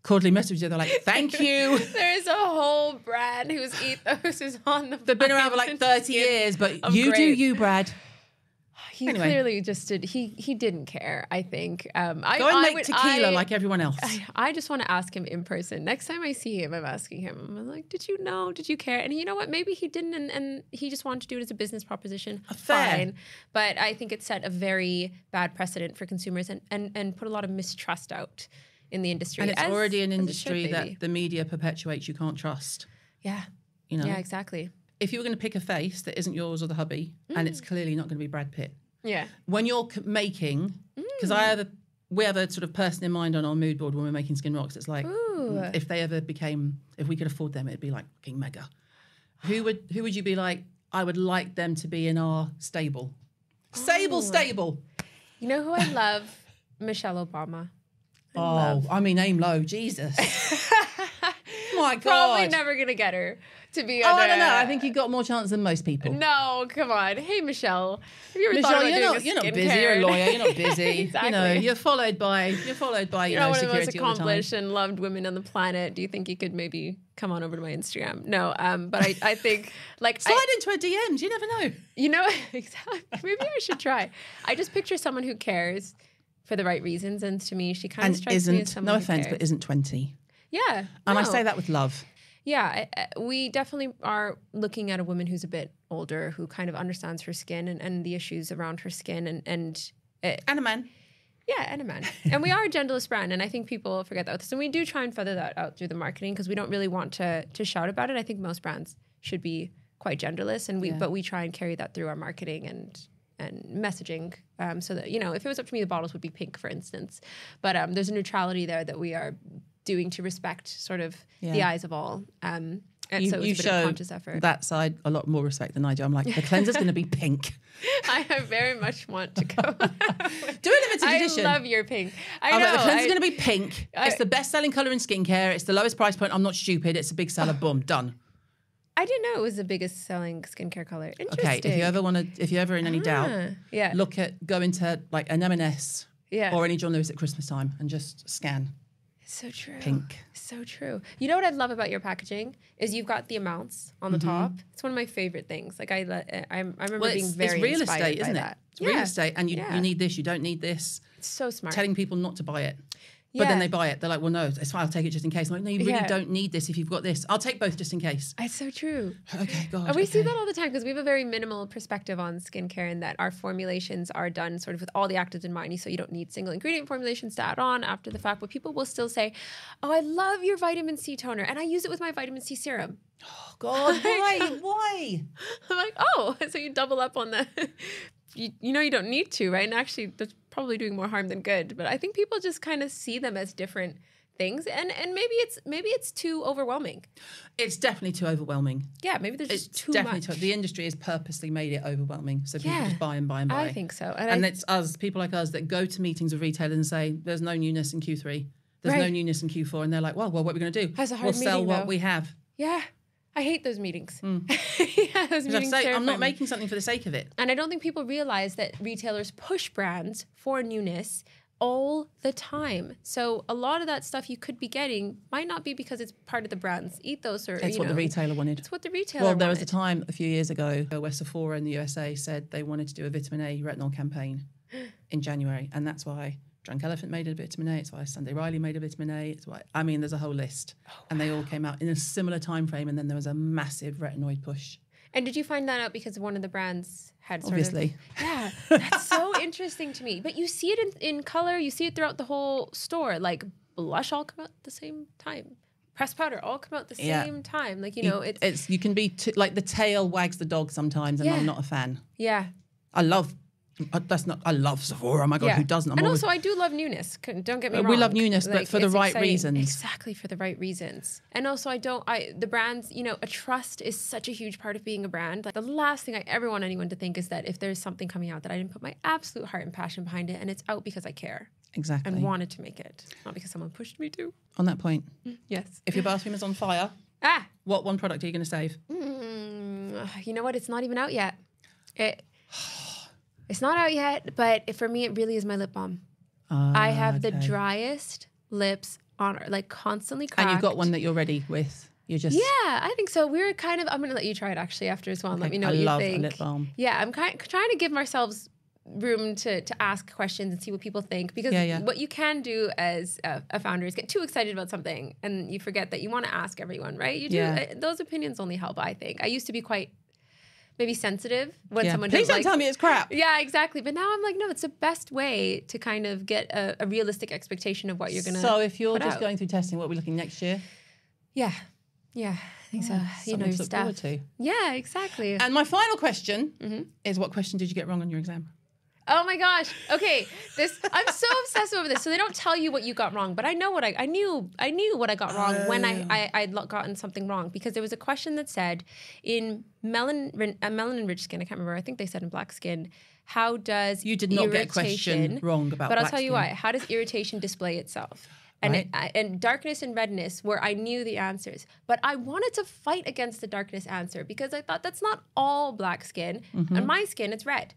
Quarterly messages, they're like, thank you. There's a whole brand whose ethos is on the They've been around for like 30 years, but you do you, Brad. He clearly just did. He didn't care, I think. Go and make tequila like everyone else. I just want to ask him in person. Next time I see him, I'm asking him, I'm like, did you know? Did you care? And you know what? Maybe he didn't and he just wanted to do it as a business proposition. Fair. Fine. But I think it set a very bad precedent for consumers and put a lot of mistrust out in the industry. And it's already an industry that the media perpetuates you can't trust. Yeah. Yeah, exactly. If you were going to pick a face that isn't yours or the hubby, and it's clearly not going to be Brad Pitt. Yeah. When you're making, because we have a sort of person in mind on our mood board when we're making Skin Rocks. It's like, if we could afford them, it'd be like fucking mega. Who would you be like, I would like them to be in our stable? Stable. You know who I love? Michelle Obama. Aim low, Jesus. My God. Probably never going to get her to be on I don't know. I think you got more chance than most people. No, come on. Hey, Michelle. Have you ever thought about you're not busy. You're a lawyer. You're not busy. Exactly. You're followed by one of the most accomplished and loved women on the planet. Do you think you could maybe come on over to my Instagram? No, but I think like slide into her DMs. You never know. Exactly. Maybe I should try. I just picture someone who cares for the right reasons, and to me, she kind of strikes me as someone no who offense, cares. but isn't 20. Yeah, and I say that with love. Yeah, we definitely are looking at a woman who's a bit older, who kind of understands her skin and the issues around her skin, and a man. Yeah, and a man. And we are a genderless brand, and I think people forget that. So we do try and feather that out through the marketing because we don't really want to shout about it. I think most brands should be quite genderless, but we try and carry that through our marketing and messaging, so that, if it was up to me, the bottles would be pink, for instance. But there's a neutrality there that we are doing to respect sort of the eyes of all. And so it's a bit of a conscious effort. That side a lot more respect than I do. I'm like, the cleanser's going to be pink. I very much want to go. Do a limited edition. I love your pink. I know. Like, the cleanser's going to be pink. It's the best-selling colour in skincare. It's the lowest price point. I'm not stupid. It's a big seller. Boom, done. I didn't know it was the biggest selling skincare color. Interesting. Okay, if you're ever in any doubt, go into like an M&S or any John Lewis at Christmas time and just scan. So true. pink. So true. You know what I love about your packaging is you've got the amounts on the top. It's one of my favorite things. Like I remember being very it's real inspired estate, by isn't that. it? It's real estate, and you need this, you don't need this. It's so smart. Telling people not to buy it. But then they buy it. They're like, well, no, it's fine. I'll take it just in case. I'm like, no, you really don't need this if you've got this. I'll take both just in case. It's so true. Okay, God. And we see that all the time because we have a very minimal perspective on skincare in that our formulations are done sort of with all the actives in mind. So you don't need single ingredient formulations to add on after the fact. But people will still say, oh, I love your vitamin C toner. And I use it with my vitamin C serum. Oh, God, why? Why? I'm like, oh, so you double up on the... You know you don't need to, right? And actually, that's probably doing more harm than good. But I think people just kind of see them as different things, and maybe it's too overwhelming. It's definitely too overwhelming. Yeah, maybe there's just too definitely much. The industry has purposely made it overwhelming, so people just buy and buy and buy. I think so, and it's us, people like us, that go to meetings with retailers and say, "There's no newness in Q3. There's no newness in Q4," and they're like, "Well, what are we going to do? That's a hard we'll sell meeting, what though. we have." Yeah. I hate those meetings. Those meetings I'm not making something for the sake of it. And I don't think people realize that retailers push brands for newness all the time. So a lot of that stuff you could be getting might not be because it's part of the brand's ethos or it's what the retailer wanted. It's what the retailer wanted. There was a time a few years ago where Sephora in the USA said they wanted to do a vitamin A retinol campaign in January, and that's why Drunk Elephant made a vitamin A. It's why Sunday Riley made a vitamin A. It's why, there's a whole list. And they all came out in a similar time frame, and then there was a massive retinoid push. And did you find that out because one of the brands had sort Obviously. Yeah, that's so interesting to me. But you see it in color. You see it throughout the whole store. Like blush all come out at the same time. Pressed powder all come out at the same time. Like, it's you can be like the tail wags the dog sometimes, and I'm not a fan. Yeah. I love Sephora. Oh my God, who doesn't? Also, I do love newness. Don't get me wrong. We love newness, but for the right exciting. reasons. Exactly, for the right reasons. And also, the brands, a trust is such a huge part of being a brand. Like the last thing I ever want anyone to think is that if there's something coming out that I didn't put my absolute heart and passion behind it, and it's out because I care. Exactly. And wanted to make it, not because someone pushed me to. On that point. Yes. If your bathroom is on fire, what one product are you going to save? You know what? It's not even out yet. It's not out yet, but for me, it really is my lip balm. I have the driest lips on, like constantly cracked. And you've got one that you're ready with. You're just... Yeah, I think so. We're kind of... I'm going to let you try it actually after as well and let me know what you think. I love a lip balm. Yeah, I'm trying to give ourselves room to ask questions and see what people think, because what you can do as a founder is get too excited about something and you forget that you want to ask everyone, right? You do. Those opinions only help, I think. I used to be quite... maybe sensitive when someone please don't tell me it's crap. Yeah, exactly. But now I'm like, no, it's the best way to kind of get a realistic expectation of what you're going to So if you're just going through testing, what are we looking next year? Yeah, I think so. Something to look forward to. Yeah, exactly. And my final question is, what question did you get wrong on your exam? Oh my gosh. Okay. I'm so obsessed over this. So they don't tell you what you got wrong, but I know what I knew what I got wrong when I'd gotten something wrong, because there was a question that said in melanin enriched skin, I can't remember, I think they said in black skin, how does You did not get a question wrong about But black I'll tell you skin. why. How does irritation display itself? And and darkness and redness, where I knew the answers. But I wanted to fight against the darkness answer because I thought that's not all black skin. On my skin, it's red.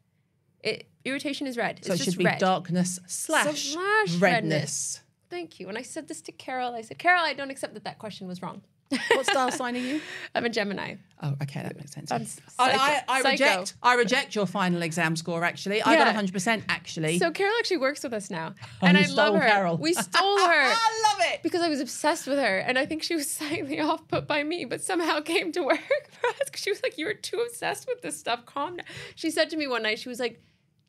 Irritation is red. So it's it just should be red. darkness slash redness. Thank you. And I said this to Carol. I said, Carol, I don't accept that question was wrong. What star sign are you? I'm a Gemini. Oh, okay, that makes sense. I reject your final exam score, actually. I got 100%, actually. So Carol actually works with us now. And I love her. Carol. We stole her. I love it. Because I was obsessed with her. And I think she was slightly off put by me, but somehow came to work for us. She was like, you were too obsessed with this stuff. Calm down. She said to me one night, she was like,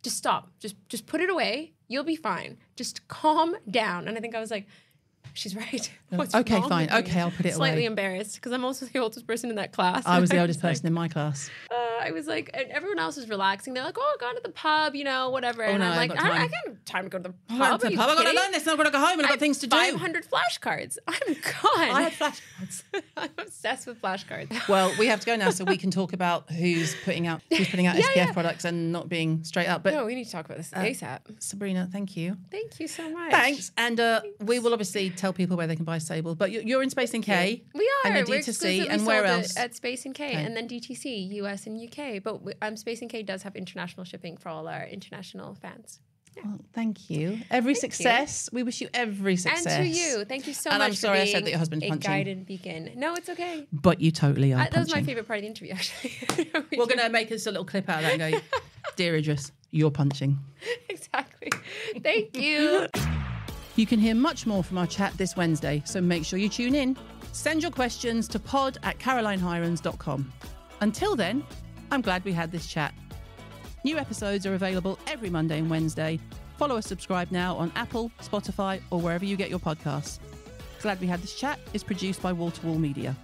just stop. Just put it away. You'll be fine. Just calm down. And I think I was like, she's right. What's okay, wrong fine. with me? Okay, I'll put it away. Slightly embarrassed because I'm also the oldest person in that class. I was the oldest person in my class. I was like, and everyone else is relaxing. They're like, oh, gone to the pub, whatever. Oh, and no, I'm like, I I can't have time to go to the pub. I've got to learn this. Now I've got to go home and I've got things to do. 500 flashcards. I'm gone. I had flashcards. I'm obsessed with flashcards. Well, we have to go now so we can talk about who's putting out SPF products and not being straight up. But no, we need to talk about this ASAP. Sabrina, thank you. Thank you so much. Thanks. And we will obviously tell people where they can buy Sable. But you're in Space NK. We are. And We're D2C. And where else? At Space NK and then DTC, US and UK. But Space NK does have international shipping for all our international fans. Well, thank you. Every success. We wish you every success. And to you. Thank you so much. And I'm sorry I said that your husband's a punching. guide and beacon. No, it's okay. But you totally are. That was my favorite part of the interview, actually. We're going to make us a little clip out of that and go, Dear Idris, you're punching. Exactly. Thank you. You can hear much more from our chat this Wednesday, so make sure you tune in. Send your questions to pod@carolinehirons.com. Until then, I'm glad we had this chat. New episodes are available every Monday and Wednesday. Follow or subscribe now on Apple, Spotify, or wherever you get your podcasts. Glad We Had This Chat is produced by Wall to Wall Media.